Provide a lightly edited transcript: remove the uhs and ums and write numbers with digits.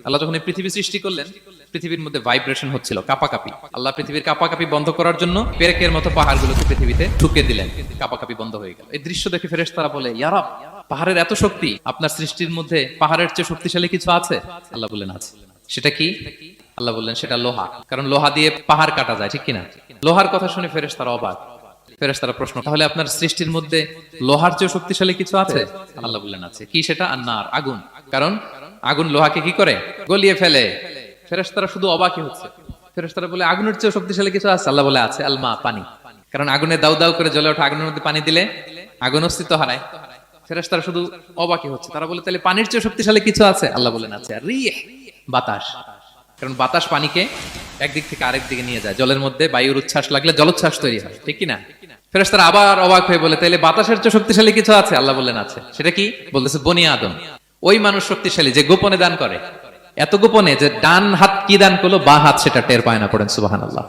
আল্লাহ যখন এই পৃথিবী সৃষ্টি করলেন, পৃথিবীর মধ্যে ভাইব্রেশন হচ্ছিল, কাঁপাকাঁপি। আল্লাহ পৃথিবীর কাঁপাকাঁপি বন্ধ করার জন্য পেরেকের মতো পাহাড়গুলোকে পৃথিবীতে ঢুকে দিলেন, কাঁপাকাঁপি বন্ধ হয়ে গেল। এই দৃশ্য দেখে ফেরেশতারা বলে, ইয়া রব, পাহাড়ের এত শক্তি, আপনার সৃষ্টির মধ্যে পাহাড়ের চেয়ে শক্তিশালী কিছু আছে? আল্লাহ বললেন আছে। সেটা কি? আল্লাহ বললেন সেটা লোহা, কারণ লোহা দিয়ে পাহাড় কাটা যায়, ঠিক কিনা? লোহার কথা শুনে ফেরেশতারা অবাক। ফেরেশতারা প্রশ্ন, তাহলে আপনার সৃষ্টির মধ্যে লোহার চেয়ে শক্তিশালী কিছু আছে? আল্লাহ বললেন আছে। কি সেটা? আন্নার, আগুন। কারণ আগুন লোহাকে কি করে? গলিয়ে ফেলে। ফেরেশতারা শুধু অবাকই হচ্ছে। ফেরেশতারা বলে, আগুনের চেয়ে শক্তিশালী কিছু আছে? আল্লাহ বলে আছে, আলমা, পানি। কারণ আগুনে দাউ দাউ করে জ্বলে ওঠা আগুনের মধ্যে পানি দিলে আগুন অস্তিত্ব হারায়। ফেরেশতারা শুধু অবাকই হচ্ছে। তারা বলে, তাহলে পানির চেয়ে শক্তিশালী কিছু আছে? আল্লাহ বলেন আছে, আর রিহ, বাতাস। কারণ বাতাস পানিকে একদিক থেকে আরেক দিকে নিয়ে যায়। জলের মধ্যে বায়ুর উচ্ছ্বাস লাগলে জলোচ্ছ্বাস তৈরি হয়, ঠিক কিনা? ফেরেশতারা আবার অবাক হয়ে বলে, তাইলে বাতাসের চেয়ে শক্তিশালী কিছু আছে? আল্লাহ বললেন আছে। সেটা কি? বলতেছে বনি আদম। ওই মানুষ শক্তিশালী যে গোপনে দান করে, এত গোপনে যে ডান হাত কি দান করলো, বাঁ হাত সেটা টের পায় না। পড়েন সুবহানাল্লাহ।